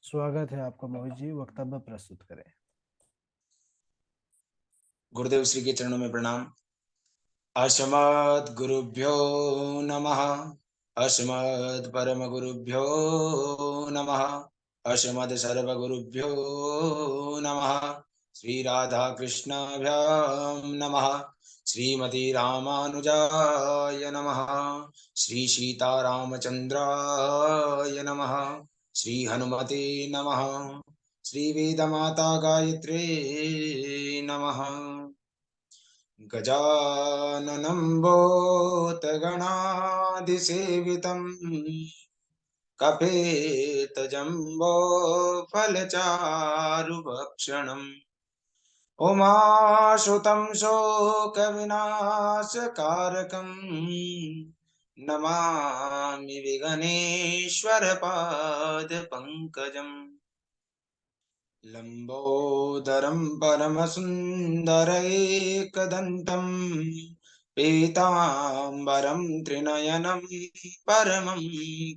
स्वागत है आपका मोहित जी, वक्तव्य प्रस्तुत करें। गुरुदेव श्री के चरणों में प्रणाम। अस्मद् गुरुभ्यो नमः। अस्मद् परम गुरुभ्यो नमः। अस्मद् सर्व गुरुभ्यो नमः। श्री राधा कृष्णाभ्यां नमः। श्रीमती रामानुजाय नमः। श्री सीतारामचंद्राय नमः। श्री हनुमते नमः। श्री वेदमाता गायत्रे नमः। गजाननं भूतगणाधिसेवितं कपेतजम्बो फलचारुभक्षणम् उमासुतं शोकविनाशकारकं नमामि विघ्नेश्वरपादपङ्कजम्। लंबोदरं परमसुन्दरैकदन्तं पीताम्बरं त्रिनयनं परमं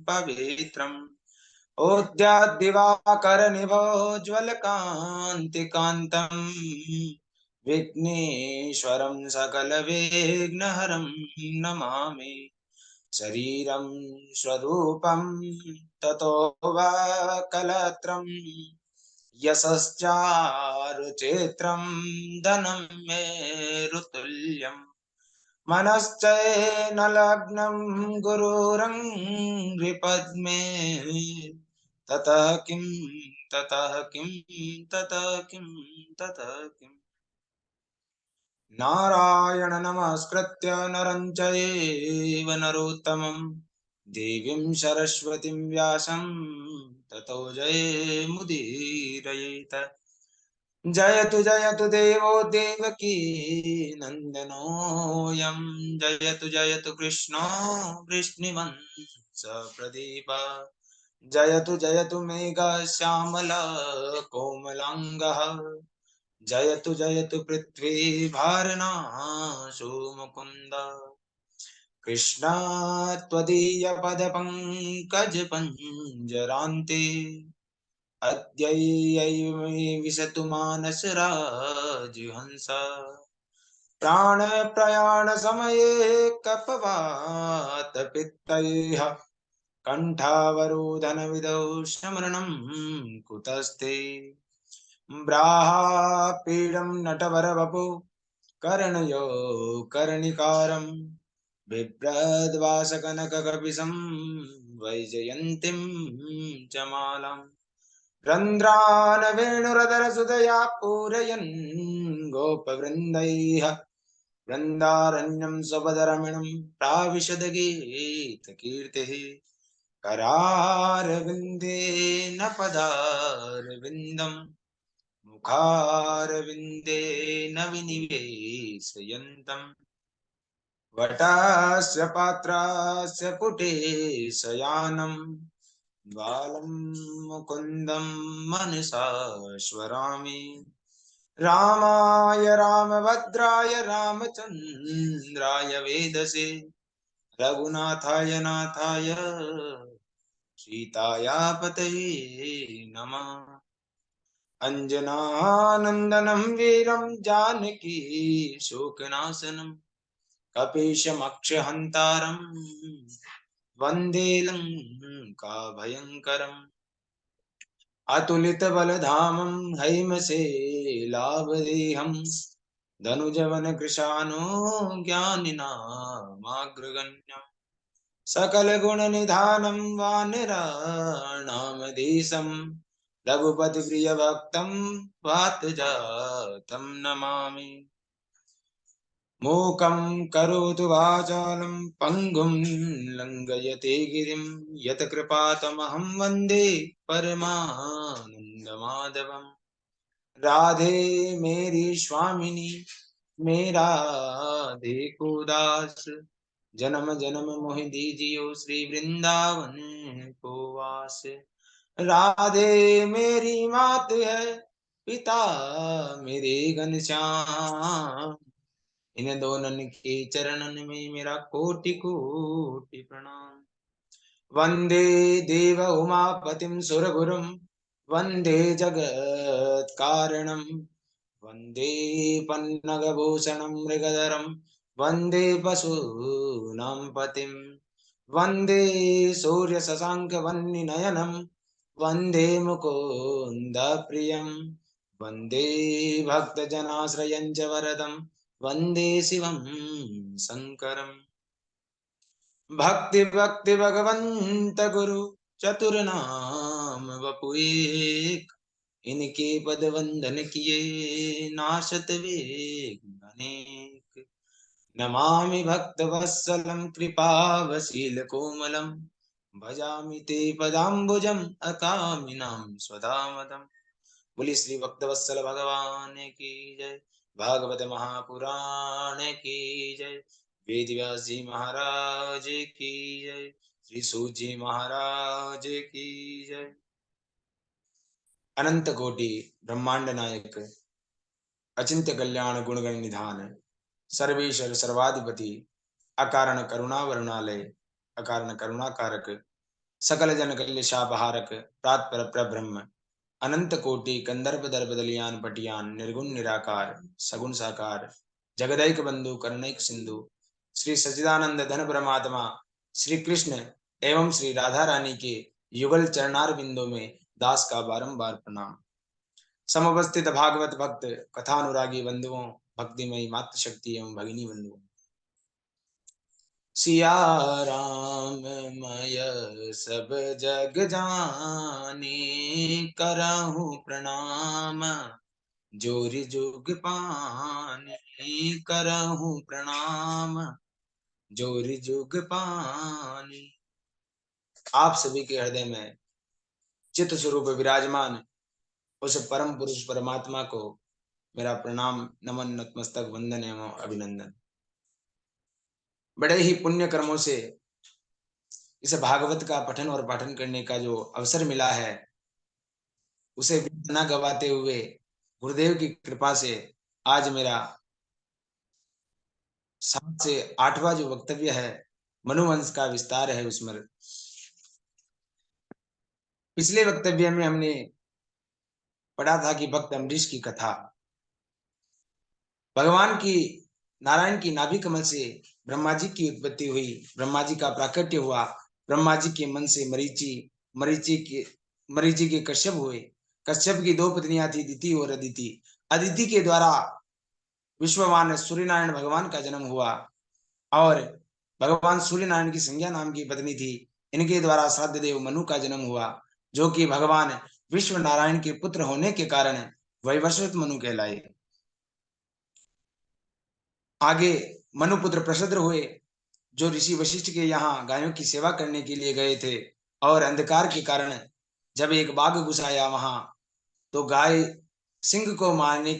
पवित्रम् उद्याद्दिवाकरनिभोज्ज्वलकान्तिकान्तं विघ्नेश्वरं सकलविघ्नहरं नमामि। शरीरं स्वरूपं ततो वा कलत्रम् यशश्चारुचित्रं धनं मेरुतुल्यम् मनश्चैनलग्नं गुरुरङ्घ्रिपद्मे ततः किं ततः किं ततः किं ततः किम्। नारायण नमस्कृत्य नरं चैव नरोत्तमं देवीं सरस्वतीं व्यासं ततो जयमुदीरयेत। जयतु देवो देवकी नन्दनोऽयं जयतु कृष्णो वृष्णिवंश प्रदीप। जयतु मेघ श्यामला कोमलाङ्गः जयतु पृथ्वी भारनाशो मुकुन्द। कृष्णा त्वदीय पदपङ्कज पञ्जरान्ते अद्यैव मे विशतु मानसराजहंस। प्राणप्रयाण समये कपवात पित्तैः कण्ठावरोधन विधौ स्मरणं कुतस्ते। ब्राह्पीडं नटवरवपु कर्णयो कर्णिकारं बिभ्रद्वासकनककपिशं वैजयन्तीं च मालाम्। रन्ध्रान वेणुरधरसुधया पूरयन् गोपवृन्दैः वृन्दारण्यं स्वपदरमणं प्राविशद्गीतकीर्तिः। करारविन्देन पदारविन्दम् मुखारविन्देन विनिवेशयन्तम् वटस्य पात्रस्य पुटे शयानं बालं मुकुन्दं मनसा स्मरामि। रामाय रामभद्राय रामचन्द्राय वेदसे रघुनाथाय नाथाय सीताया पतये नमः। अंजनानंदनं वीरं जानकी शोकनाशनं कपीशमक्षहन्तारं वन्दे लङ्काभयङ्करम्। अतुलितबलधामं हैमशेलाभदेहं धनुजवनकृशानो ज्ञानिनामाग्रगण्यम्। सकलगुणनिधानं वानराणामधीशं रघुपतिप्रियभक्तं वातजातं नमामि। मूकं करोतु वाचालं पङ्गुं लङ्घयते गिरिं यत्कृपातमहं वन्दे परमानन्दमाधवम्। राधे मेरी स्वामिनी मेरा देखो दास जन्म जन्म मोहि दीजियो श्री वृंदावन को वास। राधे मेरी मात है पिता मेरे घनश्याम इन दोनों के चरणन में मेरा कोटि कोटि प्रणाम। वंदे देव उमापतिं सुरगुरुं वन्दे जगत्कारणं वन्दे पन्नगभूषणं मृगधरं वन्दे पशूनां पतिं वन्दे सूर्यशशाङ्कवह्निनयनं वन्दे मुकुन्दप्रियं वन्दे भक्तजनाश्रयं च वरदं वन्दे शिवं शङ्करम्। भक्ति भक्ति भगवंत गुरु चतुर्नाम वपु एक, इनके पद वंदन किए नाशत वेग अनेक। नमामि भक्त वत्सलम कृपावशील कोमलम, भजामि ते पदाम्बुजम अकामिनां स्वधामदम्। बोली श्री भक्तवत्सल भगवान की जय। भागवत महापुराण की जय। वेद व्यास जी महाराज की जय। श्री सूत जी महाराज की जय। अनंत कोटि ब्रह्मांड नायक अचिंत्य कल्याण गुणगण निधान सर्वेश्वर सर्वाधिपति अकारण करुणा वरुणालय अकारण करुणा कारक सकल जन कल्य शापहारक प्रात पर प्रब्रह्म अनंत कोटि कंदर्प दर्प दलियान पटियान निर्गुण निराकार सगुण साकार जगदैक बंधु करुणैक सिंधु श्री सच्चिदानंद धन परमात्मा श्री कृष्ण एवं श्री राधा रानी के युगल चरणार बिंदु में दास का बारंबार प्रणाम। समुपस्थित भागवत भक्त कथानुरागी बंधुओं, भक्तिमयी मातृ शक्ति एवं भगिनी बंधुओं, सिया राम मय सब जग जानी, करहु प्रणाम जोरि जुग पानी, करहु प्रणाम जोरि जुग पानी। आप सभी के हृदय में चित्त स्वरूप विराजमान उस परम पुरुष परमात्मा को मेरा प्रणाम नमन नतमस्तक वंदन एवं अभिनंदन। बड़े ही पुण्य कर्मों से इस भागवत का पठन और पाठन करने का जो अवसर मिला है, उसे न गवाते हुए गुरुदेव की कृपा से आज मेरा 7 से 8वां जो वक्तव्य है मनुवंश का विस्तार है उसमें। पिछले वक्तव्य में हमने पढ़ा था कि भक्त अम्बरीश की कथा, भगवान की नारायण की नाभि कमल से ब्रह्मा जी की उत्पत्ति हुई, ब्रह्मा जी का प्राकट्य हुआ, ब्रह्मा जी के मन से मरीचि के कश्यप हुए, कश्यप की 2 पत्नियां थी, दिति और अदिति। अदिति के द्वारा विश्ववान सूर्यनारायण भगवान का जन्म हुआ और भगवान सूर्यनारायण की संज्ञा नाम की पत्नी थी। इनके द्वारा श्राद्ध देव मनु का जन्म हुआ, जो कि भगवान विश्व नारायण के पुत्र होने के कारण वैवस्वत मनु कहलाए। आगे मनुपुत्र प्रसद्र हुए, जो ऋषि वशिष्ठ के यहाँ गायों की सेवा करने के लिए गए थे, और अंधकार के कारण जब एक बाघ घुस आया वहां, तो गाय सिंह को मारने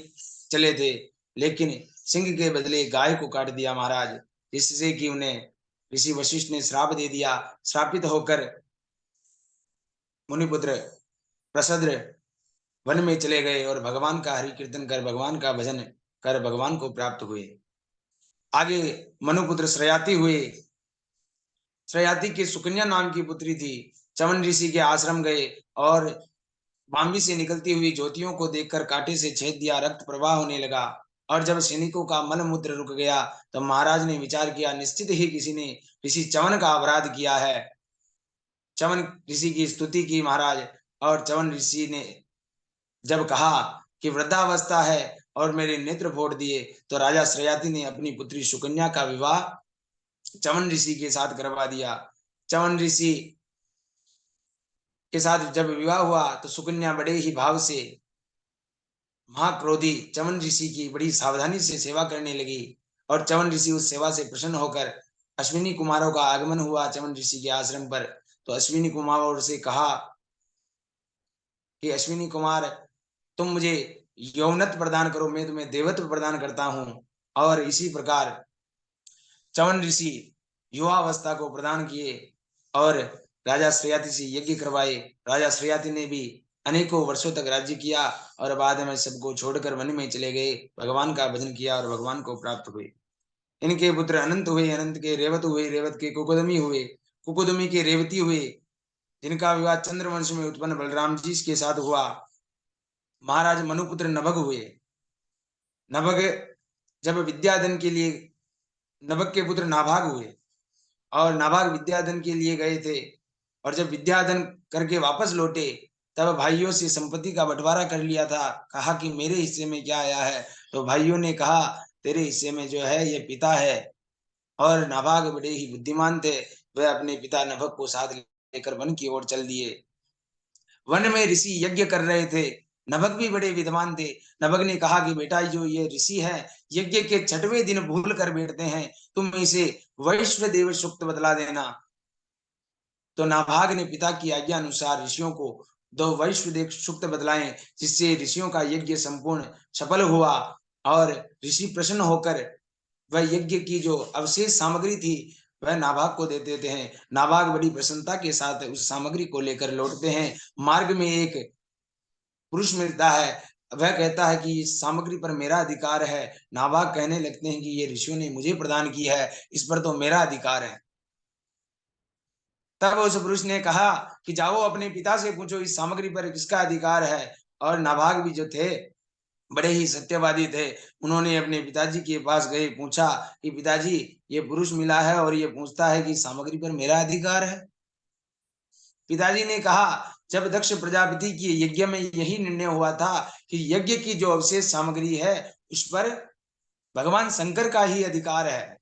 चले थे, लेकिन सिंह के बदले गाय को काट दिया महाराज, जिससे कि उन्हें ऋषि वशिष्ठ ने श्राप दे दिया। श्रापित होकर मुनिपुत्र प्रसद्र वन में चले गए और भगवान का हरि कीर्तन कर, भगवान का भजन कर भगवान को प्राप्त हुए। आगे मनुपुत्र श्रयाति हुए। श्रयाति की सुकन्या नाम की पुत्री थी। चवन ऋषि के आश्रम गए और बांबी से निकलती हुई ज्योतियों को देखकर कांटे से छेद दिया, रक्त प्रवाह होने लगा। और जब सैनिकों का मल मूत्र रुक गया, तो महाराज ने विचार किया, निश्चित ही किसी ने ऋषि चवन का अपराध किया है। चवन ऋषि की स्तुति की महाराज, और चवन ऋषि ने जब कहा कि वृद्धावस्था है और मेरे नेत्र फोड़ दिए, तो राजा श्रयाति ने अपनी पुत्री सुकन्या का विवाह चवन ऋषि के साथ करवा दिया। चवन ऋषि के साथ जब विवाह हुआ, तो सुकन्या बड़े ही भाव से महाक्रोधी चवन ऋषि की बड़ी सावधानी से सेवा करने लगी, और चवन ऋषि उस सेवा से प्रसन्न होकर अश्विनी कुमारों का आगमन हुआ चवन ऋषि के आश्रम पर। तो अश्विनी कुमारों से कहा कि अश्विनी कुमार, तुम मुझे यौनत्व प्रदान करो, मैं तुम्हें देवत्व प्रदान करता हूं। और इसी प्रकार चवन ऋषि युवावस्था को प्रदान किए और राजा श्रयाति से यज्ञ करवाए। राजा श्रयाति ने भी अनेकों वर्षों तक राज्य किया और बाद में सबको छोड़कर वन में चले गए, भगवान का भजन किया और भगवान को प्राप्त हुए। इनके पुत्र अनंत हुए, अनंत के रेवत हुए, रेवत के कुकुदमी हुए, कुकुदमी के रेवती हुए, जिनका विवाह चंद्रवंश में उत्पन्न बलराम जी के साथ हुआ। महाराज मनुपुत्र नभग हुए। नभग जब विद्याधन के लिए, नभग के पुत्र नाभाग हुए और नाभाग विद्याधन के लिए गए थे, और जब विद्याधन करके वापस लौटे तब भाइयों से संपत्ति का बंटवारा कर लिया था। कहा कि मेरे हिस्से में क्या आया है, तो भाइयों ने कहा तेरे हिस्से में जो है ये पिता है। और नाभाग बड़े ही बुद्धिमान थे, वह अपने पिता नभग को साथ लेकर वन की ओर चल दिए। वन में ऋषि यज्ञ कर रहे थे। नभग भी बड़े विद्वान थे। नभग ने कहा कि बेटा जो ये ऋषि है यज्ञ के 6वें दिन भूल कर बैठते हैं, तुम इसे वैश्व देव सूक्त बतला देना। तो नाभाग ने पिता की आज्ञा अनुसार ऋषियों को 2 वैश्व देव सूक्त बतलाए, जिससे ऋषियों का यज्ञ संपूर्ण सफल हुआ। और ऋषि प्रसन्न होकर वह यज्ञ की जो अवशेष सामग्री थी वह नाभाग को दे देते हैं। नाभाग बड़ी प्रसन्नता के साथ उस सामग्री को लेकर लौटते हैं। मार्ग में एक पुरुष मिलता है, वह कहता है कि इस सामग्री पर मेरा अधिकार है। नाभाग कहने लगते हैं कि ये ऋषियों ने मुझे प्रदान की है, इस पर तो मेरा अधिकार है। तब उस पुरुष ने कहा कि जाओ अपने पिता से पूछो इस सामग्री पर किसका अधिकार है। और नाभाग भी जो थे बड़े ही सत्यवादी थे। उन्होंने अपने पिताजी के पास गए, पूछा कि पिताजी ये पुरुष मिला है और ये पूछता है कि सामग्री पर मेरा अधिकार है। पिताजी ने कहा जब दक्ष प्रजापति के यज्ञ में यही निर्णय हुआ था कि यज्ञ की जो अवशेष सामग्री है उस पर भगवान शंकर का ही अधिकार है।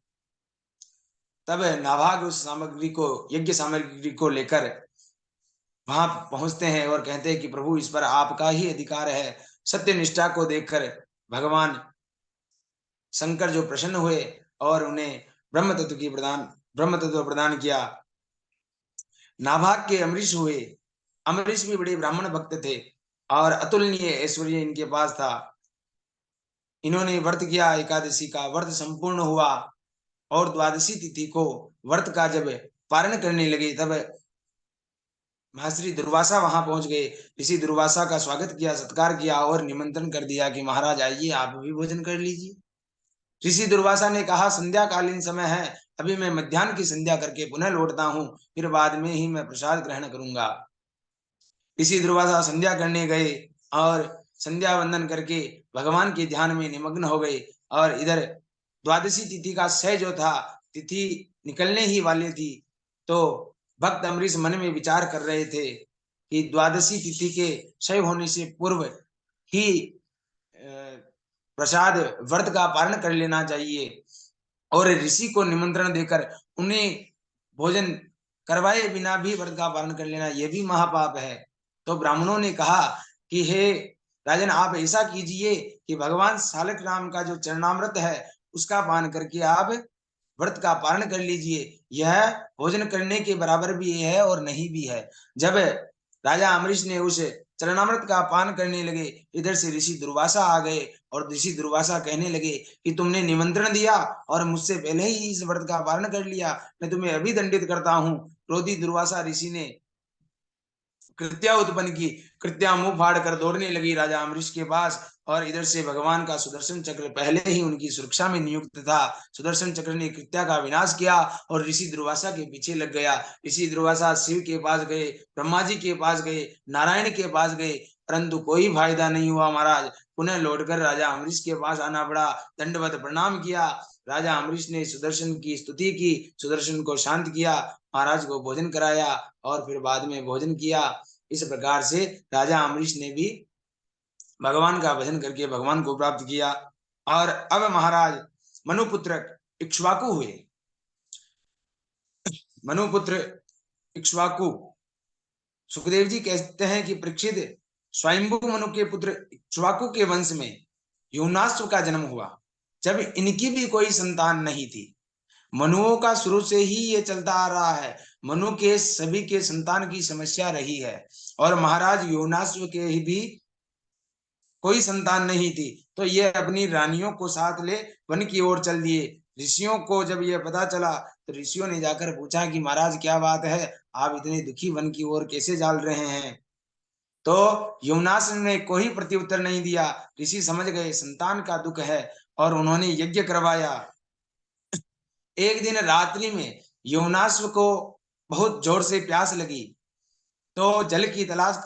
तब नाभाग उस सामग्री को, यज्ञ सामग्री को लेकर वहां पहुंचते हैं और कहते हैं कि प्रभु इस पर आपका ही अधिकार है। सत्य निष्ठा को देखकर भगवान शंकर जो प्रसन्न हुए और उन्हें ब्रह्म तत्व प्रदान किया। नाभाग के अमरीश हुए। अमरीश भी बड़े ब्राह्मण भक्त थे और अतुलनीय ऐश्वर्य इनके पास था। इन्होंने व्रत किया, एकादशी का व्रत संपूर्ण हुआ और द्वादशी तिथि को व्रत का जब पारण करने लगे तब महर्षि दुर्वासा वहां पहुंच गए। ऋषि दुर्वासा का स्वागत किया, सत्कार किया और निमंत्रण कर दिया कि महाराज आइए, आप भी भोजन कर लीजिए। ऋषि दुर्वासा ने कहा संध्या कालीन समय है, अभी मैं मध्याह्न की संध्या करके पुनः लौटता हूं, फिर बाद में ही मैं प्रसाद ग्रहण करूंगा। ऋषि दुर्वासा संध्या करने गए और संध्या वंदन करके भगवान के ध्यान में निमग्न हो गए। और इधर द्वादशी तिथि का क्षय जो था, तिथि निकलने ही वाली थी, तो भक्त अमरीश मन में विचार कर रहे थे कि द्वादशी तिथि के क्षय होने से पूर्व ही प्रसाद व्रत का पारण कर लेना चाहिए और ऋषि को निमंत्रण देकर उन्हें भोजन करवाए बिना भी व्रत का पालन कर लेना यह भी महापाप है। तो ब्राह्मणों ने कहा कि हे राजन, आप ऐसा कीजिए कि भगवान सालक राम का जो चरणामृत है उसका पान करके आप व्रत का पालन कर लीजिए। यह भोजन करने के बराबर भी है और नहीं भी है। जब राजा अमरीश ने उस चरणामृत का पान करने लगे, इधर से ऋषि दुर्वासा आ गए और ऋषि दुर्वासा कहने लगे कि तुमने निमंत्रण दिया और मुझसे पहले ही इस व्रत का पालन कर लिया, मैं तुम्हें अभी दंडित करता हूं। क्रोधी दुर्वासा ऋषि ने कृत्या उत्पन्न की। कृत्या मुंह फाड़ कर दौड़ने लगी राजा अमरीश के पास और इधर से भगवान का सुदर्शन चक्र पहले ही उनकी सुरक्षा में नियुक्त था। सुदर्शन चक्र ने कृत्या का विनाश किया और ऋषि दुर्वासा के पीछे लग गया। ऋषि दुर्वासा शिव के पास गए, ब्रह्मा जी के पास गए, नारायण के पास गए, परंतु कोई फायदा नहीं हुआ महाराज। पुनः लौटकर राजा अमरीश के पास आना पड़ा, दंडवत प्रणाम किया। राजा अमरीश ने सुदर्शन की स्तुति की, सुदर्शन को शांत किया, महाराज को भोजन कराया और फिर बाद में भोजन किया। इस प्रकार से राजा अमरीश ने भी भगवान का भजन करके भगवान को प्राप्त किया। और अब महाराज मनुपुत्र इक्ष्वाकु हुए। मनुपुत्र इक्ष्वाकु, सुखदेव जी कहते हैं कि परीक्षित स्वयंभू मनु के पुत्र इक्ष्वाकु के वंश में यौनाश्व का जन्म हुआ, जब इनकी भी कोई संतान नहीं थी। मनुओं का शुरू से ही ये चलता आ रहा है, मनु के सभी के संतान की समस्या रही है। और महाराज योनाश्व के ही भी कोई संतान नहीं थी, तो ये अपनी रानियों को साथ ले वन की ओर चल दिए। ऋषियों को जब ये पता चला तो ऋषियों ने जाकर पूछा कि महाराज क्या बात है, आप इतने दुखी वन की ओर कैसे जाल रहे हैं। तो यमुनाश्व ने कोई प्रत्युत्तर नहीं दिया। ऋषि समझ गए संतान का दुख है और उन्होंने यज्ञ करवाया। एक दिन रात्रि में यमुनाश्व को बहुत जोर से प्यास लगी तो जल की तलाश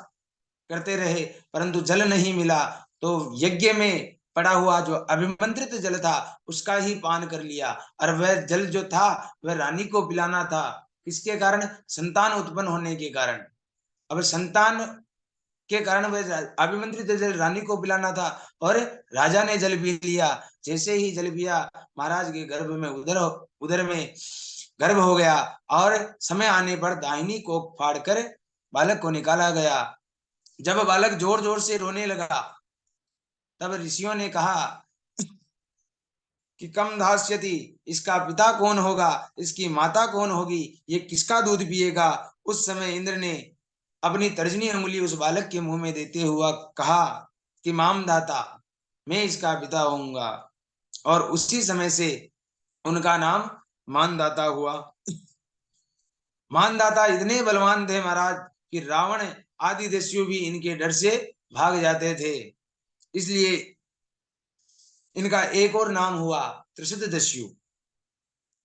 करते रहे, परंतु जल नहीं मिला। तो यज्ञ में पड़ा हुआ जो अभिमंत्रित जल था उसका ही पान कर लिया, और वह जल जो था वह रानी को पिलाना था। किसके कारण? संतान उत्पन्न होने के कारण। अब संतान के कारण वह अभिमंत्रित जल रानी को पिलाना था, और राजा ने जल पी लिया। जैसे ही जल पिया, महाराज के गर्भ में उदर में गर्भ हो गया, और समय आने पर दाहिनी कोख फाड़कर बालक को निकाला गया। जब बालक जोर जोर से रोने लगा, तब ऋषियों ने कहा कि कम धास्यति, इसका पिता कौन होगा, इसकी माता कौन होगी, ये किसका दूध पिएगा। उस समय इंद्र ने अपनी तर्जनी अंगुली उस बालक के मुंह में देते हुआ कहा कि मामदाता, मैं इसका पिता होऊंगा। और उसी समय से उनका नाम मानदाता हुआ। मानदाता इतने बलवान थे महाराज कि रावण आदि दस्यु भी इनके डर से भाग जाते थे। इसलिए इनका एक और नाम हुआ त्रिशत दस्यु।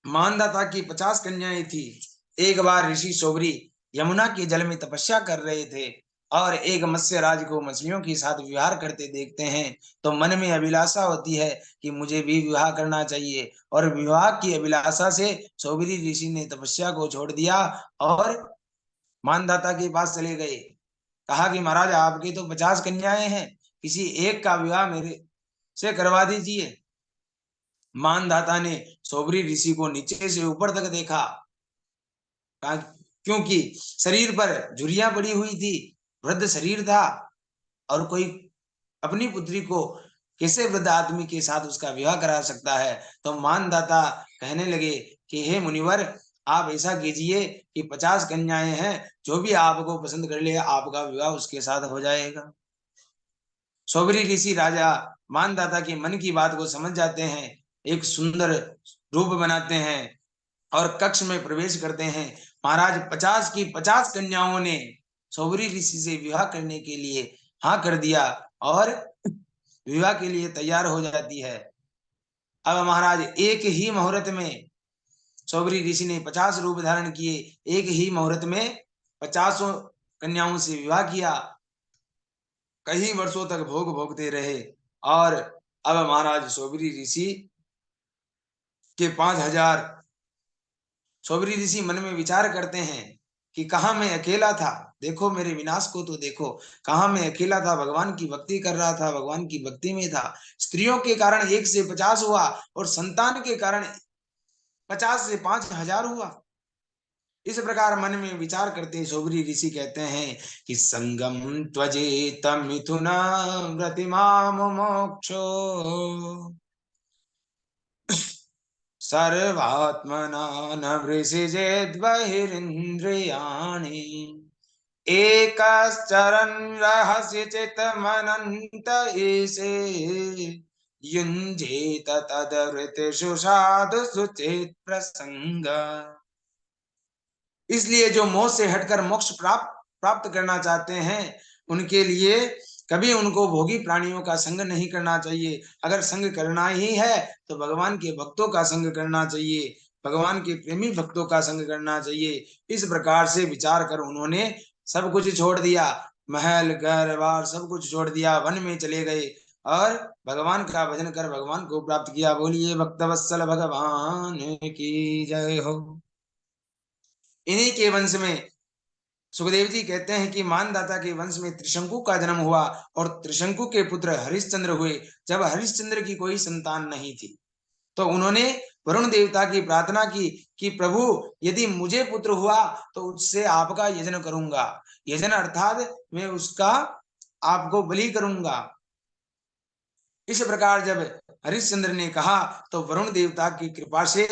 मानदाता की 50 कन्याएं थी। एक बार ऋषि सोबरी यमुना के जल में तपस्या कर रहे थे, और एक मत्स्य राज को मछलियों के साथ विहार करते देखते हैं, तो मन में अभिलाषा होती है कि मुझे भी विवाह करना चाहिए। और विवाह की अभिलाषा से सोबरी ऋषि ने तपस्या को छोड़ दिया और मानदाता के पास चले गए। कहा कि महाराज, आपकी तो 50 कन्याएं हैं, किसी एक का विवाह मेरे से करवा दीजिए। मानदाता ने सोबरी ऋषि को नीचे से ऊपर तक देखा, क्योंकि शरीर पर झुर्रियां पड़ी हुई थी, वृद्ध शरीर था, और कोई अपनी पुत्री को कैसे वृद्ध आदमी के साथ उसका विवाह करा सकता है। तो मानदाता कहने लगे कि हे मुनिवर, आप ऐसा कीजिए कि 50 कन्याएं हैं, जो भी आपको पसंद कर ले आपका विवाह उसके साथ हो जाएगा। सोबरी ऋषि राजा मानदाता के मन की बात को समझ जाते हैं, एक सुंदर रूप बनाते हैं और कक्ष में प्रवेश करते हैं। महाराज 50 की 50 कन्याओं ने सोबरी ऋषि से विवाह करने के लिए हाँ कर दिया, और विवाह के लिए तैयार हो जाती है। अब महाराज एक ही मुहूर्त में सोबरी ऋषि ने 50 रूप धारण किए, एक ही मुहूर्त में 50 कन्याओं से विवाह किया। कई वर्षों तक भोग भोगते रहे, और अब महाराज सोबरी ऋषि के 5000 सोबरी ऋषि मन में विचार करते हैं कि कहा मैं अकेला था, देखो मेरे विनाश को तो देखो, कहा मैं अकेला था, भगवान की भक्ति कर रहा था, भगवान की भक्ति में था। स्त्रियों के कारण 1 से 50 हुआ, और संतान के कारण 50 से 5000 हुआ। इस प्रकार मन में विचार करते सोबरी ऋषि कहते हैं कि संगम त्वजेत मिथुन व्रतिमाम मोक्षो सर्वात्मना न वृषिजेद् बहिरिन्द्रियाणि एकश्चरन् रहस्य चित्तमनन्त ईशे युञ्जेत तद्वृत्तिषु साधुषु चेत् प्रसंग। इसलिए जो मोह से हटकर मोक्ष प्राप्त करना चाहते हैं, उनके लिए कभी उनको भोगी प्राणियों का संग नहीं करना चाहिए। अगर संग करना ही है तो भगवान के भक्तों का संग करना चाहिए, भगवान के प्रेमी भक्तों का संग करना चाहिए। इस प्रकार से विचार कर उन्होंने सब कुछ छोड़ दिया, महल घर बार सब कुछ छोड़ दिया, वन में चले गए और भगवान का भजन कर भगवान को प्राप्त किया। बोलिए भक्तवत्सल भगवान की जय हो। इन्हीं के वंश में सुखदेव जी कहते हैं कि मानदाता के वंश में त्रिशंकु का जन्म हुआ, और त्रिशंकु के पुत्र हरिश्चंद्र हुए। जब हरिश्चंद्र की कोई संतान नहीं थी, तो उन्होंने वरुण देवता की प्रार्थना की कि प्रभु, यदि मुझे पुत्र हुआ तो उससे आपका यजन करूंगा, यजन अर्थात मैं उसका आपको बलि करूंगा। इस प्रकार जब हरिश्चंद्र ने कहा, तो वरुण देवता की कृपा से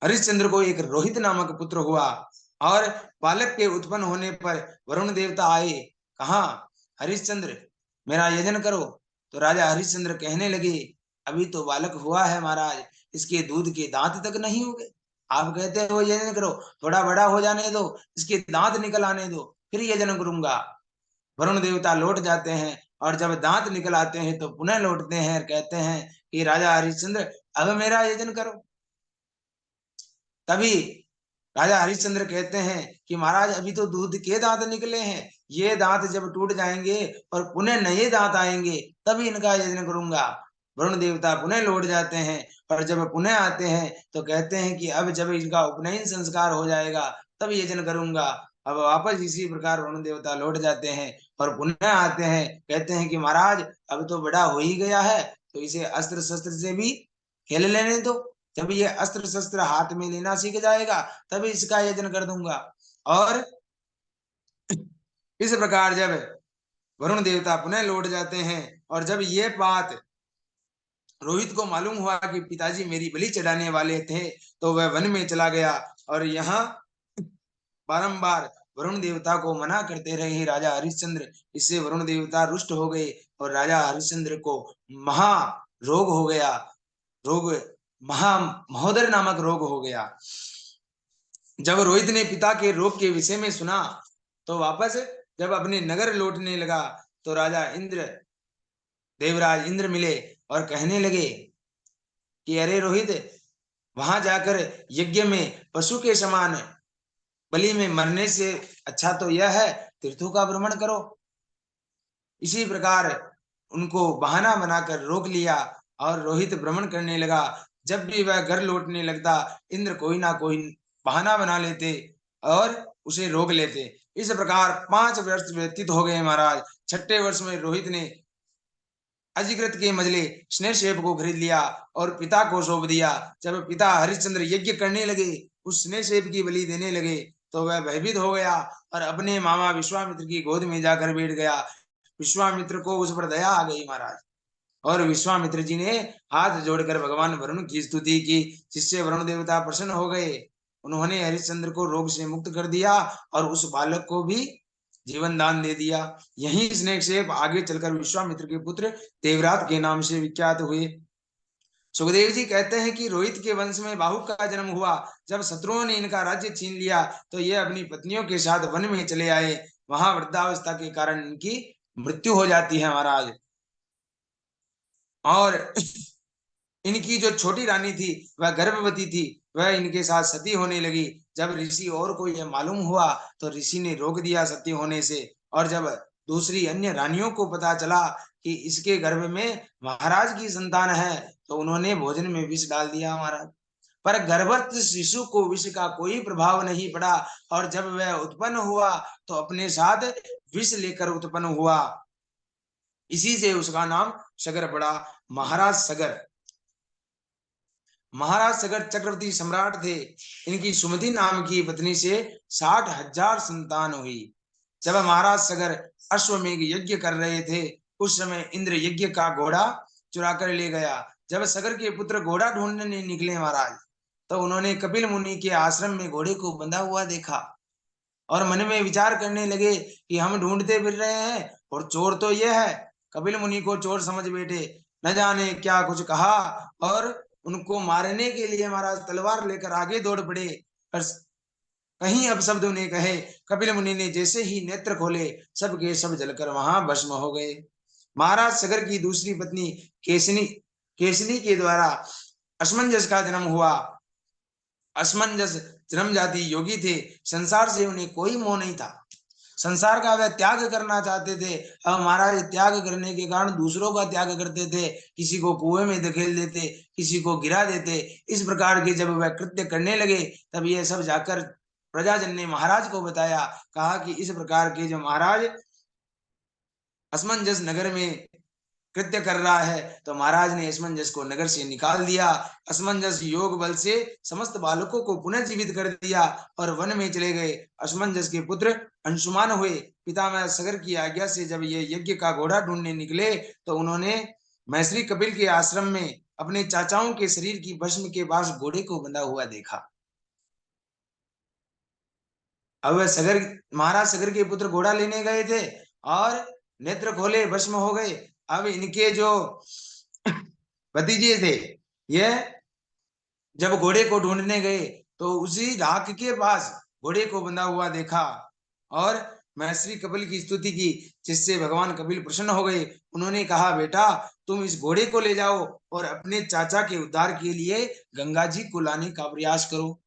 हरिश्चंद्र को एक रोहित नामक पुत्र हुआ, और बालक के उत्पन्न होने पर वरुण देवता आए, कहा हरिश्चंद्र मेरा यजन करो। तो राजा हरिश्चंद्र कहने लगे, अभी तो बालक हुआ है महाराज, इसके दूध के दांत तक नहीं हो गए, आप कहते हो यजन करो, थोड़ा बड़ा हो जाने दो, इसके दांत निकल आने दो, फिर यजन करूंगा। वरुण देवता लौट जाते हैं, और जब दांत निकल आते हैं तो पुनः लौटते हैं और कहते हैं कि राजा हरिश्चंद्र अब मेरा यजन करो। तभी राजा हरिश्चंद्र कहते हैं कि महाराज अभी तो दूध के दांत निकले हैं, ये दांत जब टूट जाएंगे और पुनः नए दांत आएंगे तभी इनका यजन करूंगा। वरुण देवता पुनः लौट जाते हैं और जब पुनः आते हैं तो कहते हैं कि अब जब इनका उपनयन संस्कार हो जाएगा तब यजन करूंगा। अब वापस इसी प्रकार वरुण देवता लौट जाते हैं और पुनः आते हैं, कहते हैं कि महाराज अब तो बड़ा हो ही गया है, तो इसे अस्त्र शस्त्र से भी खेल लेने दो। जब ये अस्त्र शस्त्र हाथ में लेना सीख जाएगा तभी इसका यजन कर दूंगा। और इस प्रकार जब वरुण देवता पुनः लौट जाते हैं और जब ये बात रोहित को मालूम हुआ कि पिताजी मेरी बलि चढ़ाने वाले थे, तो वह वन में चला गया और यहाँ बारंबार वरुण देवता को मना करते रहे राजा हरिश्चंद्र। इससे वरुण देवता रुष्ट हो गए और राजा हरिश्चंद्र को महा रोग हो गया, रोग महा महोदर नामक रोग हो गया। जब रोहित ने पिता के रोग के विषय में सुना तो वापस जब अपने नगर लौटने लगा तो राजा इंद्र, देवराज इंद्र मिले और कहने लगे कि अरे रोहित, वहां जाकर यज्ञ में पशु के समान बलि में मरने से अच्छा तो यह है तीर्थों का भ्रमण करो। इसी प्रकार उनको बहाना बनाकर रोक लिया और रोहित भ्रमण करने लगा। जब भी वह घर लौटने लगता इंद्र कोई ना कोई बहाना बना लेते और उसे रोक लेते। इस प्रकार 5 वर्ष व्यतीत हो गए महाराज। 6ठे वर्ष में रोहित ने अजिकृत के मजले स्नेहशेप को खरीद लिया और पिता को सौंप दिया। जब पिता हरिश्चंद्र यज्ञ करने लगे, उस स्नेहशेप की बलि देने लगे, तो वह भयभीत हो गया और अपने मामा विश्वामित्र की गोद में जाकर बैठ गया। विश्वामित्र को उस पर दया आ गई महाराज, और विश्वामित्र जी ने हाथ जोड़कर भगवान वरुण की स्तुति की, जिससे वरुण देवता प्रसन्न हो गए। उन्होंने हरिश्चंद्र को रोग से मुक्त कर दिया और उस बालक को भी जीवन दान दे दिया। यही स्नेहशेप आगे चलकर विश्वामित्र के पुत्र देवरात के नाम से विख्यात हुए। सुखदेव जी कहते हैं कि रोहित के वंश में बाहुक का जन्म हुआ। जब शत्रुओं ने इनका राज्य छीन लिया तो ये अपनी पत्नियों के साथ वन में चले आए। वहां वृद्धावस्था के कारण इनकी मृत्यु हो जाती है महाराज। और इनकी जो छोटी रानी थी वह गर्भवती थी, वह इनके साथ सती होने लगी। जब ऋषि और को यह मालूम हुआ तो ऋषि ने रोक दिया सती होने से। और जब दूसरी अन्य रानियों को पता चला कि इसके गर्भ में महाराज की संतान है तो उन्होंने भोजन में विष डाल दिया महाराज। पर गर्भस्थ शिशु को विष का कोई प्रभाव नहीं पड़ा और जब वह उत्पन्न हुआ तो अपने साथ विष लेकर उत्पन्न हुआ। इसी से उसका नाम सगर पड़ा, महाराज सगर। महाराज सगर चक्रवर्ती सम्राट थे। इनकी सुमति नाम की पत्नी से 60,000 संतान हुई। जब महाराज सगर अश्वमेघ यज्ञ कर रहे थे उस समय इंद्र यज्ञ का घोड़ा चुरा कर ले गया। जब सगर के पुत्र घोड़ा ढूंढने निकले महाराज तो उन्होंने कपिल मुनि के आश्रम में घोड़े को बंधा हुआ देखा और मन में विचार करने लगे कि हम ढूंढते फिर रहे हैं और चोर तो यह है। कपिल मुनि को चोर समझ बैठे, न जाने क्या कुछ कहा और उनको मारने के लिए महाराज तलवार लेकर आगे दौड़ पड़े। पर कहीं अपशब्द उन्हें कहे, कपिल मुनि ने जैसे ही नेत्र खोले सब के सब जलकर वहां भस्म हो गए। महाराज सगर की दूसरी पत्नी केसनी केसनी के द्वारा असमंजस का जन्म हुआ। असमंजस जन्म जाति योगी थे, संसार से उन्हें कोई मोह नहीं था। संसार का वह त्याग करना चाहते थे। अब महाराज त्याग करने के कारण दूसरों का त्याग करते थे, किसी को कुएं में धकेल देते, किसी को गिरा देते। इस प्रकार के जब वह कृत्य करने लगे तब ये सब जाकर प्रजाजन ने महाराज को बताया। कहा कि इस प्रकार के जो महाराज असमंजस नगर में कृत्य कर रहा है, तो महाराज ने असमंजस को नगर से निकाल दिया। असमंजस योग बल से समस्त बालकों को पुनः जीवित कर दिया और वन में चले गए। असमंजस के पुत्र अंशुमान हुए। पितामह सगर की आज्ञा से जब ये यज्ञ का घोड़ा ढूंढने निकले तो उन्होंने महर्षि कपिल के आश्रम में अपने चाचाओं के शरीर की भस्म के पास घोड़े को बंधा हुआ देखा। अब वह सगर महाराज सगर के पुत्र घोड़ा लेने गए थे और नेत्र खोले भस्म हो गए। अब इनके जो भतीजे थे ये जब घोड़े को ढूंढने गए तो उसी राख के पास घोड़े को बंधा हुआ देखा और महर्षि कपिल की स्तुति की, जिससे भगवान कपिल प्रसन्न हो गए। उन्होंने कहा, बेटा तुम इस घोड़े को ले जाओ और अपने चाचा के उद्धार के लिए गंगा जी को लाने का प्रयास करो।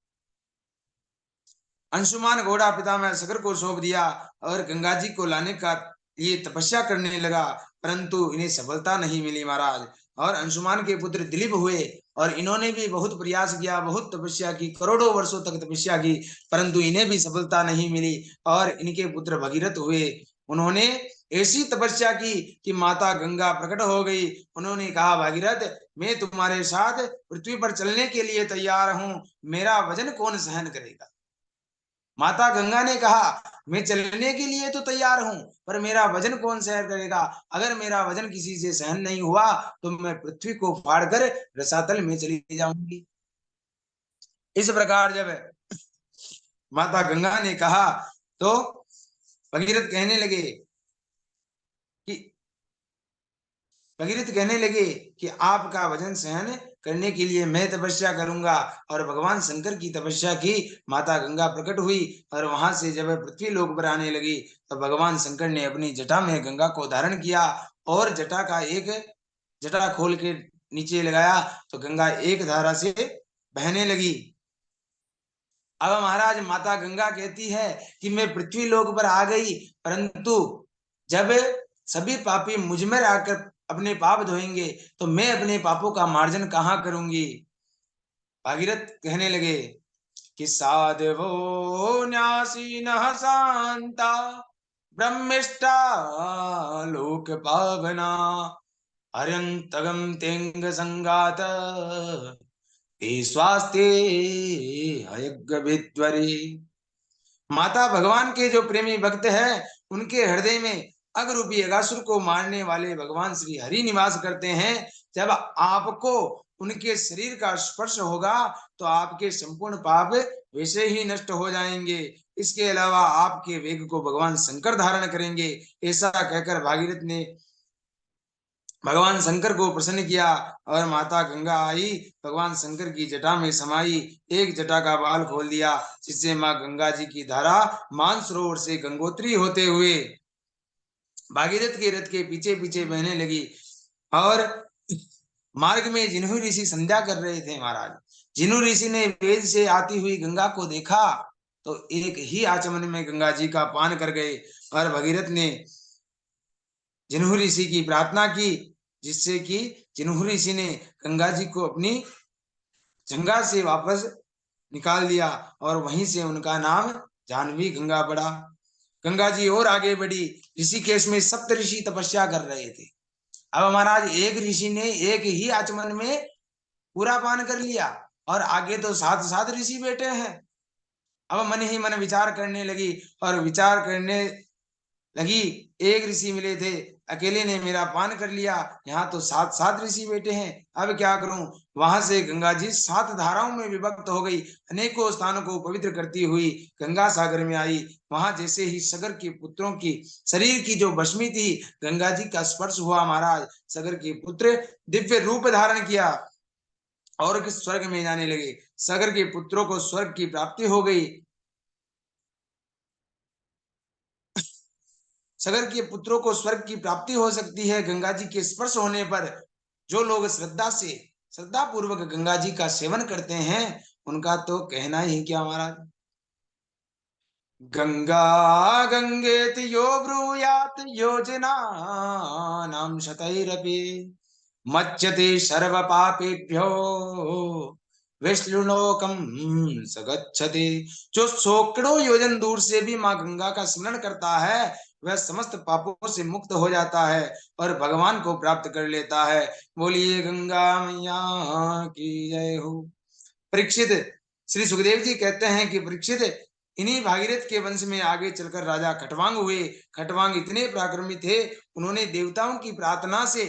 अंशुमान घोड़ा पितामह सगर को सौंप दिया और गंगा जी को लाने का ये तपस्या करने लगा, परंतु इन्हें सफलता नहीं मिली महाराज। और अंशुमान के पुत्र दिलीप हुए और इन्होंने भी बहुत प्रयास किया, बहुत तपस्या की, करोड़ों वर्षों तक तपस्या की, परंतु इन्हें भी सफलता नहीं मिली। और इनके पुत्र भगीरथ हुए, उन्होंने ऐसी तपस्या की कि माता गंगा प्रकट हो गई। उन्होंने कहा, भागीरथ मैं तुम्हारे साथ पृथ्वी पर चलने के लिए तैयार हूं, मेरा वजन कौन सहन करेगा। माता गंगा ने कहा, मैं चलने के लिए तो तैयार हूं, पर मेरा वजन कौन सहन करेगा। अगर मेरा वजन किसी से सहन नहीं हुआ तो मैं पृथ्वी को फाड़कर रसातल में चली जाऊंगी। इस प्रकार जब माता गंगा ने कहा तो भगीरथ कहने लगे कि भगीरथ कहने लगे कि आपका वजन सहन करने के लिए मैं तपस्या करूंगा। और भगवान शंकर की तपस्या की, माता गंगा प्रकट हुई और वहां से जब पृथ्वी लोक पर आने लगी तो भगवान शंकर ने अपनी जटा में गंगा को धारण किया और जटा का एक जटा खोल के नीचे लगाया तो गंगा एक धारा से बहने लगी। अब महाराज माता गंगा कहती है कि मैं पृथ्वी लोक पर आ गई, परंतु जब सभी पापी मुझ में आकर अपने पाप धोएंगे तो मैं अपने पापों का मार्जन कहाँ करूंगी। भागीरथ कहने लगे कि साधवो न्यासीनः शांता ब्रह्मिष्ठा लोक पावना हरंतगम तेंग संगात ते स्वास्ते हयज्ञ विद्वरे। माता भगवान के जो प्रेमी भक्त हैं, उनके हृदय में अगरूपी अगासुर को मारने वाले भगवान श्री हरि निवास करते हैं। जब आपको उनके शरीर का स्पर्श होगा तो आपके संपूर्ण पाप वैसे ही नष्ट हो जाएंगे। इसके अलावा आपके वेग को भगवान शंकर धारण करेंगे। ऐसा कहकर भागीरथ ने भगवान शंकर को प्रसन्न किया और माता गंगा आई, भगवान शंकर की जटा में समाई, एक जटा का बाल खोल दिया, जिससे मां गंगा जी की धारा मानसरोवर से गंगोत्री होते हुए भागीरथ के रथ के पीछे पीछे बहने लगी। और मार्ग में जिन्हू ऋषि संध्या कर रहे थे महाराज, जिन्हू ऋषि ने वेद से आती हुई गंगा को देखा तो एक ही आचमन में गंगा जी का पान कर गए। और भगीरथ ने जिन्हू ऋषि की प्रार्थना की, जिससे कि जिन्हू ऋषि ने गंगा जी को अपनी जंगा से वापस निकाल दिया और वहीं से उनका नाम जाह्नवी गंगा पड़ा। गंगा जी और आगे बढ़ी। ऋषिकेश में सप्त ऋषि तपस्या कर रहे थे। अब महाराज एक ऋषि ने एक ही आचमन में पूरा पान कर लिया और आगे तो सात सात ऋषि बैठे हैं। अब मन ही मन विचार करने लगी और विचार करने लगी, एक ऋषि मिले थे, अकेले ने मेरा पान कर लिया, यहाँ तो सात सात ऋषि बैठे हैं, अब क्या करूं। वहां से गंगा जी सात धाराओं में विभक्त हो गई, अनेकों स्थानों को पवित्र करती हुई गंगा सागर में आई। वहां जैसे ही सगर के पुत्रों की शरीर की जो भस्मी थी, गंगा जी का स्पर्श हुआ महाराज, सगर के पुत्र दिव्य रूप धारण किया और स्वर्ग में जाने लगे। सगर के पुत्रों को स्वर्ग की प्राप्ति हो गई। सगर के पुत्रों को स्वर्ग की प्राप्ति हो सकती है गंगा जी के स्पर्श होने पर। जो लोग श्रद्धा पूर्वक गंगा जी का सेवन करते हैं, उनका तो कहना ही क्या महाराज। गंगा गंगेति यो ब्रूयात योजना नाम शतैरपि मच्यते सर्व पापेभ्यो विष्णुलोकम सगच्छति। जो सैकड़ों योजन दूर से भी मां गंगा का स्मरण करता है, वह समस्त पापों से मुक्त हो जाता है और भगवान को प्राप्त कर लेता है। बोलिए गंगा मैया की जय हो। परीक्षित, श्री सुखदेव जी कहते हैं कि परीक्षित, इन्हीं भागीरथ के वंश में आगे चलकर राजा खटवांग हुए। खटवांग इतने पराक्रमी थे, उन्होंने देवताओं की प्रार्थना से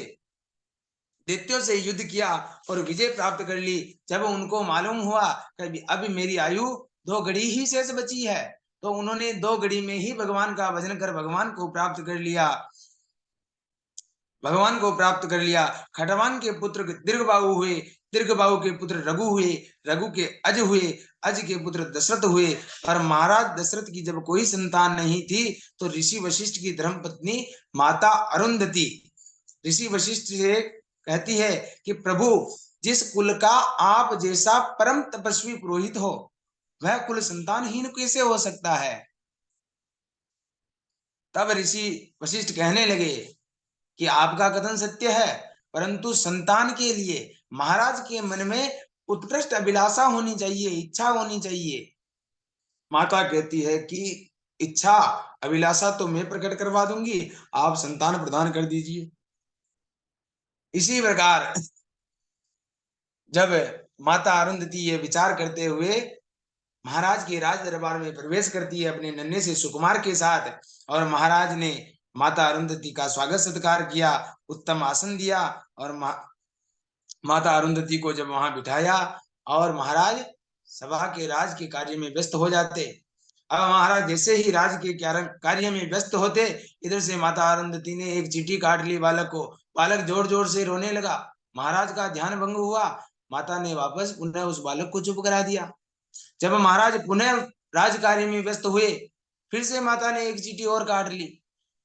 दैत्यों से युद्ध किया और विजय प्राप्त कर ली। जब उनको मालूम हुआ कि अब मेरी आयु 2 घड़ी ही शेष बची है, तो उन्होंने 2 घड़ी में ही भगवान का भजन कर भगवान को प्राप्त कर लिया, भगवान को प्राप्त कर लिया। खटवांग के पुत्र दीर्घबाहु हुए, दीर्घबाहु के पुत्र रघु हुए, रघु के अज हुए, अज के पुत्र दशरथ हुए। और महाराज दशरथ की जब कोई संतान नहीं थी तो ऋषि वशिष्ठ की धर्मपत्नी माता अरुंधति ऋषि वशिष्ठ से कहती है कि प्रभु, जिस कुल का आप जैसा परम तपस्वी पुरोहित हो, वह कुल संतानहीन कैसे हो सकता है। तब ऋषि वशिष्ठ कहने लगे कि आपका कथन सत्य है, परंतु संतान के लिए महाराज के मन में उत्कृष्ट अभिलाषा होनी चाहिए, इच्छा होनी चाहिए। माता कहती है कि इच्छा अभिलाषा तो मैं प्रकट करवा दूंगी, आप संतान प्रदान कर दीजिए। इसी प्रकार जब माता अरुंधति ये विचार करते हुए महाराज के राज दरबार में प्रवेश करती है अपने नन्हे से सुकुमार के साथ, और महाराज ने माता अरुंधति का स्वागत सत्कार किया, उत्तम आसन दिया, और माता अरुंधति को जब वहां बिठाया और महाराज सभा के राज के कार्य में व्यस्त हो जाते। अब महाराज जैसे ही राज के कार्य में व्यस्त होते, इधर से माता अरुंधति ने एक चीटी काट ली बालक को। बालक जोर जोर से रोने लगा। महाराज का ध्यान भंग हुआ। माता ने वापस पुनः उस बालक को चुप करा दिया। जब महाराज पुनः राज कार्य में व्यस्त हुए, फिर से माता ने एक चीटी और काट ली।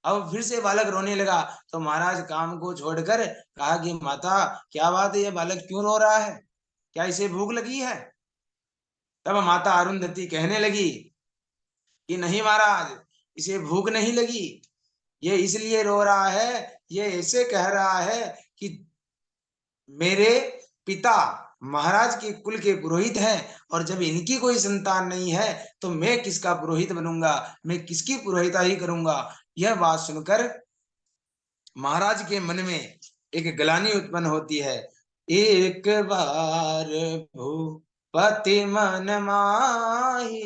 अब फिर से बालक रोने लगा, तो महाराज काम को छोड़कर कहा कि माता क्या बात है, ये बालक क्यों रो रहा है, क्या इसे भूख लगी है। तब माता अरुंधति कहने लगी कि नहीं महाराज, इसे भूख नहीं लगी, ये इसलिए रो रहा है, ये ऐसे कह रहा है कि मेरे पिता महाराज के कुल के पुरोहित हैं, और जब इनकी कोई संतान नहीं है तो मैं किसका पुरोहित बनूंगा, मैं किसकी पुरोहिताई करूंगा। यह बात सुनकर महाराज के मन में एक ग्लानि उत्पन्न होती है। एक बार भूपति मन माही,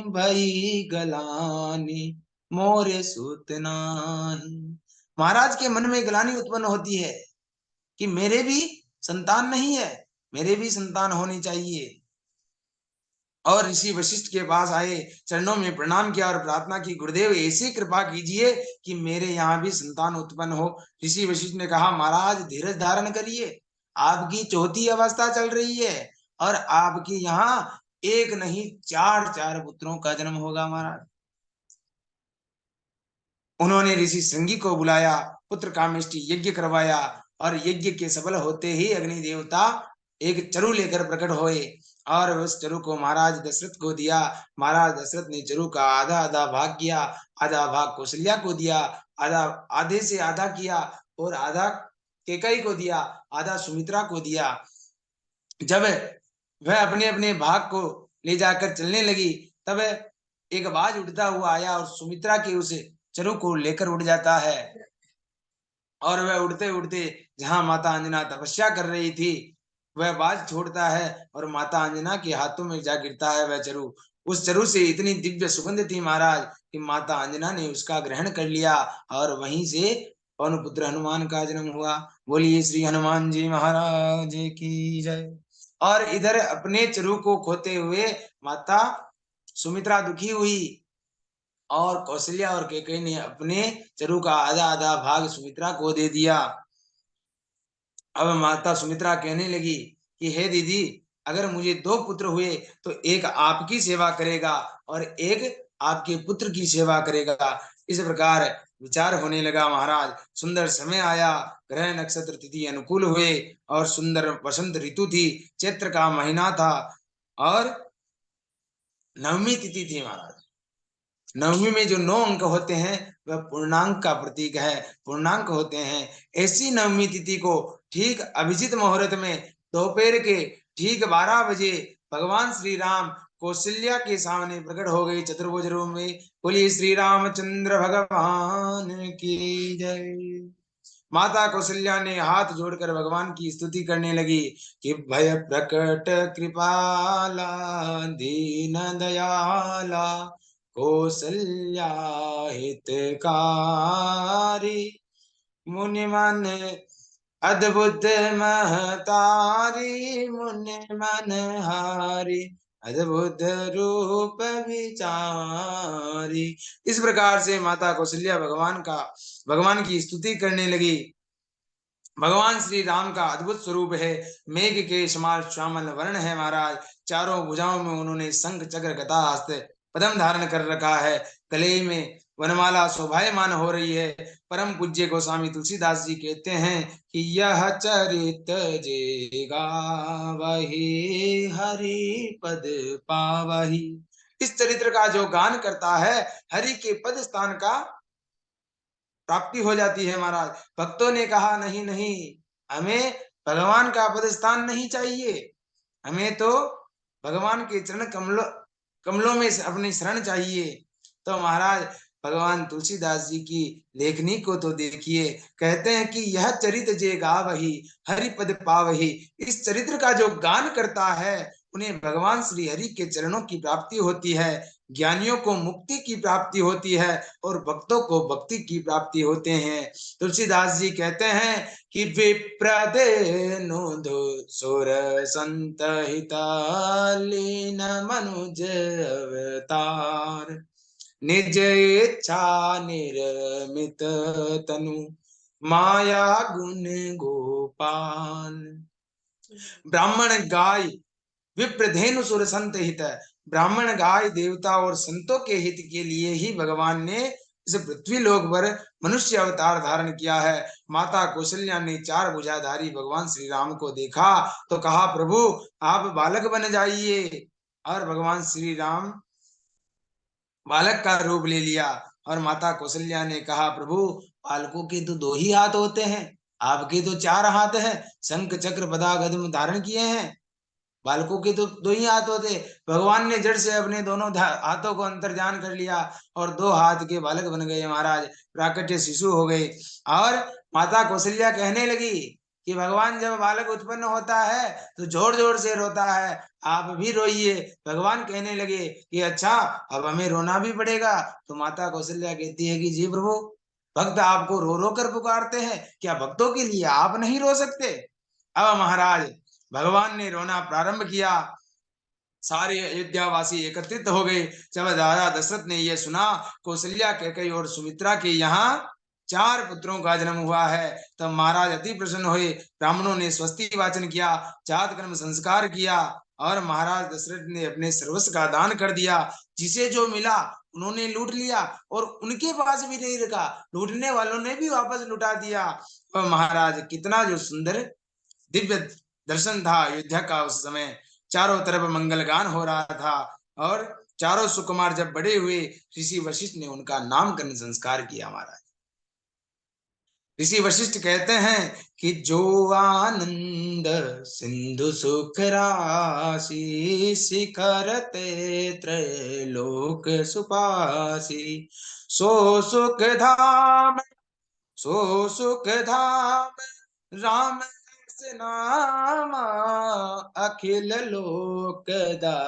भई ग्लानि मोरे सुत नाही। महाराज के मन में ग्लानि उत्पन्न होती है कि मेरे भी संतान नहीं है, मेरे भी संतान होनी चाहिए। और ऋषि वशिष्ठ के पास आए, चरणों में प्रणाम किया और प्रार्थना की, गुरुदेव ऐसी कृपा कीजिए कि मेरे यहाँ भी संतान उत्पन्न हो। ऋषि वशिष्ठ ने कहा महाराज धीरज धारण करिए, आपकी चौथी अवस्था चल रही है और आपके यहाँ एक नहीं चार चार पुत्रों का जन्म होगा महाराज। उन्होंने ऋषि श्रृंगी को बुलाया, पुत्र कामेष्टि यज्ञ करवाया, और यज्ञ के सफल होते ही अग्नि देवता एक चरु लेकर प्रकट हुए और उस चरु को महाराज दशरथ को दिया। महाराज दशरथ ने चरु का आधा आधा भाग किया, आधा भाग कौशल्या को दिया, आधा आधे से आधा किया, और आधा केकई को दिया, आधा सुमित्रा को दिया। जब वह अपने अपने भाग को ले जाकर चलने लगी, तब एक बाज उड़ता हुआ आया और सुमित्रा के उस चरु को लेकर उड़ जाता है, और वह उड़ते उड़ते जहां माता अंजना तपस्या कर रही थी, वह बाज छोड़ता है और माता अंजना के हाथों में जा गिरता है वह चरु। उस चरु से इतनी दिव्य सुगंध थी महाराज कि माता अंजना ने उसका ग्रहण कर लिया, और वहीं से पवन पुत्र हनुमान का जन्म हुआ। बोलिए श्री हनुमान जी महाराज की जय। और इधर अपने चरु को खोते हुए माता सुमित्रा दुखी हुई, और कौशल्या और कैकेयी ने अपने चरु का आधा आधा भाग सुमित्रा को दे दिया। अब माता सुमित्रा कहने लगी कि हे दीदी, अगर मुझे दो पुत्र हुए तो एक आपकी सेवा करेगा और एक आपके पुत्र की सेवा करेगा। इस प्रकार विचार होने लगा महाराज। सुंदर समय आया, ग्रह नक्षत्र तिथि अनुकूल हुए, और सुंदर वसंत ऋतु थी, चैत्र का महीना था, और नवमी तिथि थी महाराज। नवमी में जो 9 अंक होते हैं वह पूर्णांक का प्रतीक है, पूर्णांक होते हैं। ऐसी नवमी तिथि को ठीक अभिजित मुहूर्त में दोपहर के ठीक 12 बजे भगवान श्री राम कौशल्या के सामने प्रकट हो गए चतुर्भुज रूप में। बोलिए श्री रामचंद्र भगवान की जय। माता कौशल्या ने हाथ जोड़कर भगवान की स्तुति करने लगी कि भय प्रकट कृपाला दीन दयाला कौशल्या हितकारी मुनि मन अद्भुत महतारी मुनि मन हारी अद्भुत रूप विचारी। इस प्रकार से माता कौशल्या भगवान की स्तुति करने लगी। भगवान श्री राम का अद्भुत स्वरूप है, मेघ के समान श्यामल वर्ण है महाराज। चारों भुजाओं में उन्होंने शंख चक्र गदा हस्त पद्म धारण कर रखा है, गले में वनमाला शोभायमान हो रही है। परम पूज्य गोस्वामी तुलसीदास जी कहते हैं कि यह चरित जे गावहि हरि पद पावहि। इस चरित्र का जो गान करता है हरि के पद स्थान का प्राप्ति हो जाती है महाराज। भक्तों ने कहा नहीं नहीं, हमें भगवान का पद स्थान नहीं चाहिए, हमें तो भगवान के चरण कमलों कमलों में अपनी शरण चाहिए। तो महाराज भगवान तुलसीदास जी की लेखनी को तो देखिए, कहते हैं कि यह चरित जे गावहि हरि पद पावहि। इस चरित्र का जो गान करता है उन्हें भगवान श्री हरि के चरणों की प्राप्ति होती है, ज्ञानियों को मुक्ति की प्राप्ति होती है और भक्तों को भक्ति की प्राप्ति होते हैं। तुलसीदास जी कहते हैं कि विप्रदेनुधु सुर संत हितालीन मनुज अवतार निज इच्छा निर्मित तनु माया गुण गोपाल। ब्राह्मण गाय विप्रधेनु सुर संत हित, ब्राह्मण गाय देवता और संतों के हित के लिए ही भगवान ने इस पृथ्वी लोक पर मनुष्य अवतार धारण किया है। माता कौशल्या ने चार भुजाधारी भगवान श्री राम को देखा तो कहा प्रभु आप बालक बन जाइए, और भगवान श्री राम बालक का रूप ले लिया। और माता कौशल्या ने कहा प्रभु बालकों के तो 2 ही हाथ होते हैं, आपके तो 4 हाथ हैं, शंख चक्र गदा गदा धारण किए हैं, बालकों के तो 2 ही हाथ होते। भगवान ने जड़ से अपने दोनों हाथों को अंतर्ध्यान कर लिया और 2 हाथ के बालक बन गए महाराज, प्राकट्य शिशु हो गए। और माता कौशल्या कहने लगी कि भगवान जब बालक उत्पन्न होता है तो जोर जोर से रोता है, आप भी रोइए। भगवान कहने लगे कि अच्छा अब हमें रोना भी पड़ेगा। तो माता कौशल्या कहती है कि जी प्रभु, भक्त आपको रो रो कर पुकारते हैं, क्या भक्तों के लिए आप नहीं रो सकते? अब महाराज भगवान ने रोना प्रारंभ किया। सारे अयोध्यावासी एकत्रित हो गए। जब राजा दशरथ ने यह सुना कौशल्या कैकेयी और सुमित्रा के यहाँ 4 पुत्रों का जन्म हुआ है, तब महाराज अति प्रसन्न हुए। ब्राह्मणों ने स्वस्ति वाचन किया, जात कर्म संस्कार किया और महाराज दशरथ ने अपने सर्वस्व का दान कर दिया। जिसे जो मिला उन्होंने लूट लिया और उनके पास भी नहीं रखा, लूटने वालों ने भी वापस लुटा दिया। और महाराज कितना जो सुंदर दिव्य दर्शन था अयोध्या का। उस समय चारों तरफ मंगल गान हो रहा था और चारों सुकुमार जब बड़े हुए ऋषि वशिष्ठ ने उनका नामकरण संस्कार किया महाराज। ऋषि वशिष्ठ कहते हैं कि जो आनंद सिंधु सुख राशि शिखर ते त्रैलोक सुपासी, सो सुख धाम राम नामा अखिल लोकदा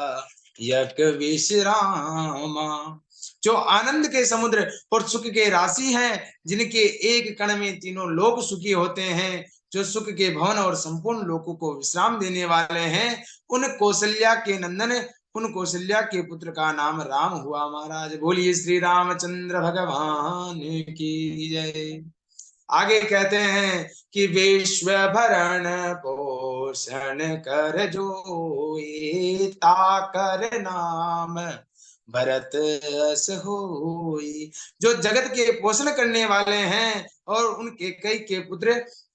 यक विश्रामा। जो आनंद के समुद्र और सुख के राशि हैं, जिनके एक कण में तीनों लोक सुखी होते हैं, जो सुख के भवन और संपूर्ण लोकों को विश्राम देने वाले हैं, उन कौशल्या के नंदन, उन कौशल्या के पुत्र का नाम राम हुआ महाराज। बोलिए श्री रामचंद्र भगवान की जय। आगे कहते हैं कि विश्व भरण पोषण कर जोई, ताकर नाम भरत अस होई। जो जगत के पोषण करने वाले हैं और उनके कई के पुत्र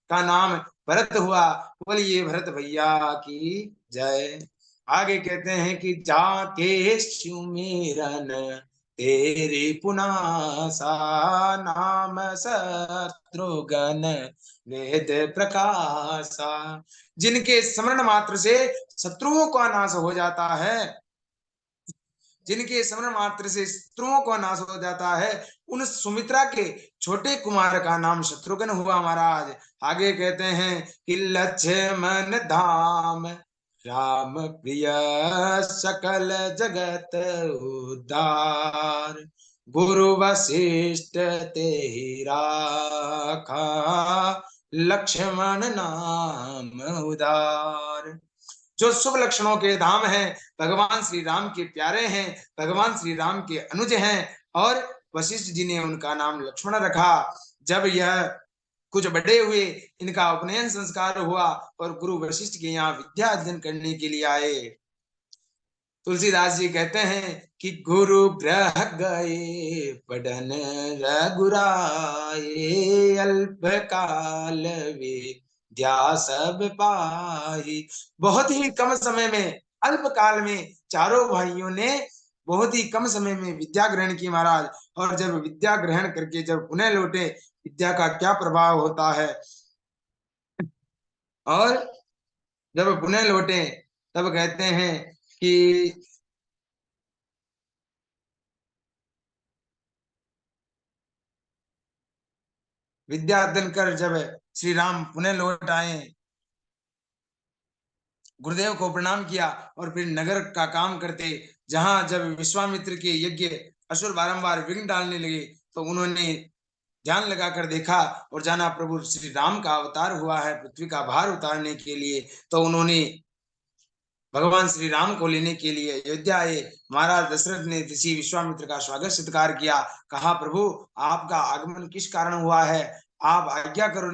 का नाम भरत हुआ। बोलिए भरत भैया की जय। आगे कहते हैं कि जाके सुमिरन तेरी पुनासा, नाम शत्रुघ्न वेद प्रकाशा। जिनके स्मरण मात्र से शत्रुओं का नाश हो जाता है, जिनके स्मरण मात्र से शत्रुओं का नाश हो जाता है, उन सुमित्रा के छोटे कुमार का नाम शत्रुघ्न हुआ महाराज। आगे कहते हैं कि लक्ष्मण धाम राम प्रिय सकल जगत उद्धार, गुरु वशिष्ठ ते राखा लक्ष्मण नाम उदार। जो शुभ लक्षणों के धाम हैं, भगवान श्री राम के प्यारे हैं, भगवान श्री राम के अनुज हैं और वशिष्ठ जी ने उनका नाम लक्ष्मण रखा। जब यह कुछ बड़े हुए, इनका उपनयन संस्कार हुआ और गुरु वशिष्ठ के यहाँ विद्या अध्ययन करने के लिए आए। तुलसीदास जी कहते हैं कि गुरु ग्रह गए पढ़न रघुराए, अल्प काल विद्या सब पाई। बहुत ही कम समय में, अल्प काल में चारों भाइयों ने बहुत ही कम समय में विद्या ग्रहण की महाराज। और जब विद्या ग्रहण करके जब पुनः लौटे, विद्या का क्या प्रभाव होता है। और जब पुनः लौटे तब कहते हैं कि विद्या अध्ययन कर जब श्री राम पुनः लौट आए, गुरुदेव को प्रणाम किया और फिर नगर का काम करते, जहां जब विश्वामित्र के यज्ञ असुर बारंबार विघ्न डालने लगे, तो उन्होंने ध्यान लगाकर देखा और जाना प्रभु श्री राम का अवतार हुआ है पृथ्वी का भार उतारने के लिए। तो उन्होंने भगवान श्री राम को लेने के लिए अयोध्या आए। महाराज दशरथ ने ऋषि विश्वामित्र का स्वागत सत्कार किया। कहा, प्रभु आपका आगमन किस कारण हुआ है, आप आज्ञा करो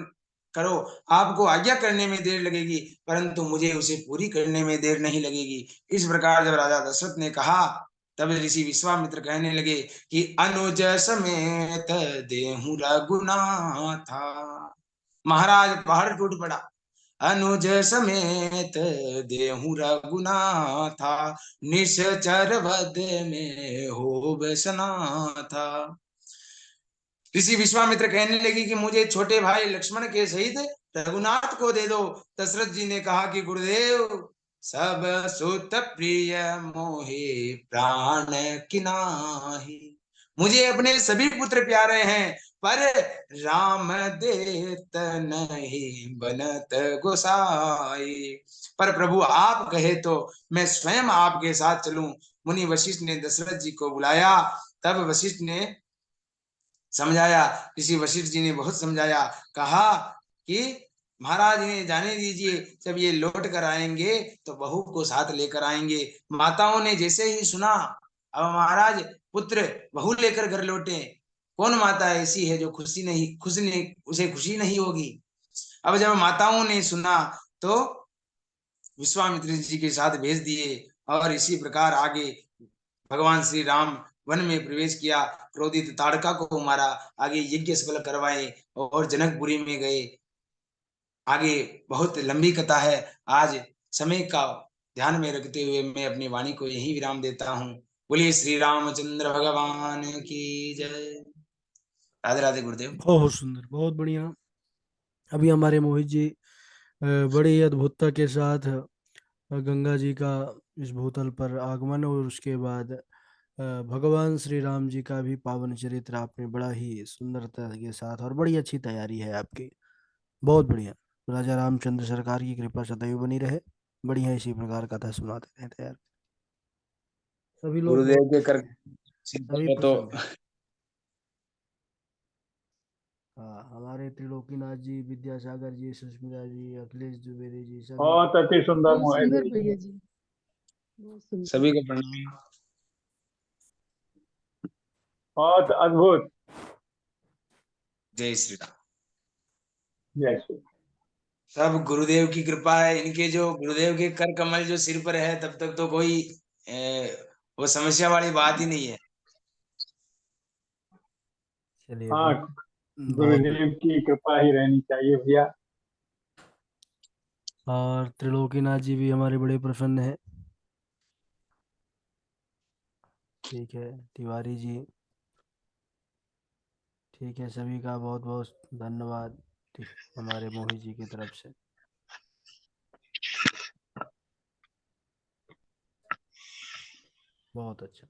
करो आपको आज्ञा करने में देर लगेगी, परंतु मुझे उसे पूरी करने में देर नहीं लगेगी। इस प्रकार जब राजा दशरथ ने कहा, तब ऋषि विश्वामित्र कहने लगे कि अनुज समेत देहु रघुनाथा। महाराज पहाड़ टूट पड़ा। अनुज समेत देहु रघुनाथा, निश्चर वध में हो बसना था। ऋषि विश्वामित्र कहने लगे कि मुझे छोटे भाई लक्ष्मण के सहित रघुनाथ को दे दो। दशरथ जी ने कहा कि गुरुदेव, सब सुत प्रिय मोहे प्राण किनाही। मुझे अपने सभी पुत्र प्यारे हैं, पर राम देत नहीं बनत गोसाई। पर प्रभु आप कहे तो मैं स्वयं आपके साथ चलूं। मुनि वशिष्ठ ने दशरथ जी को बुलाया। तब वशिष्ठ ने समझाया, ऋषि वशिष्ठ जी ने बहुत समझाया। कहा कि महाराज इन्हें जाने दीजिए, जब ये लौट कर आएंगे तो बहू को साथ लेकर आएंगे। माताओं ने जैसे ही सुना, अब महाराज पुत्र बहू लेकर घर लौटे, कौन माता ऐसी है जो उसे खुशी नहीं होगी। अब जब माताओं ने सुना तो विश्वामित्र जी के साथ भेज दिए। और इसी प्रकार आगे भगवान श्री राम वन में प्रवेश किया, क्रोधित ताड़का को मारा, आगे यज्ञ सफल करवाए और जनकपुरी में गए। आगे बहुत लंबी कथा है। आज समय का ध्यान में रखते हुए मैं अपनी वाणी को यही विराम देता हूँ। बोलिए श्री रामचंद्र भगवान की जय। राधे राधे गुरुदेव। बहुत सुंदर, बहुत बढ़िया। अभी हमारे मोहित जी बड़ी अद्भुतता के साथ गंगा जी का इस भूतल पर आगमन और उसके बाद भगवान श्री राम जी का भी पावन चरित्र आपने बड़ा ही सुंदरता के साथ, और बड़ी अच्छी तैयारी है आपकी, बहुत बढ़िया। राजा रामचंद्र सरकार की कृपा सदैव बनी रहे। बढ़िया इसी प्रकार कथा सुनाते रहते यार। सभी लोग गुरुदेव बहुत के खुश कर हैं, सभी सिद्धि में तो प्रसन्न हैं। हाँ, हमारे त्रिलोकीनाथ जी, विद्यासागर जी, सुष्मिता जी, अखिलेश द्विवेदी जी, सभी बहुत अति सुंदर बहुत मोहित सुंदर जी। भैया जी, बहुत सुंदर। सभी को प्रणाम। बहुत अद्भुत। जय श्री राम। जय श्री सब गुरुदेव की कृपा है। इनके जो गुरुदेव के कर कमल जो सिर पर है, तब तक तो कोई वो समस्या वाली बात ही नहीं है। चलिए हाँ, बहुत बहुत गुरुदेव की कृपा ही रहनी चाहिए भैया। और त्रिलोकीनाथ जी भी हमारे बड़े प्रसन्न हैं। ठीक है तिवारी जी, ठीक है, सभी का बहुत बहुत धन्यवाद हमारे मोहित जी की तरफ से। बहुत अच्छा।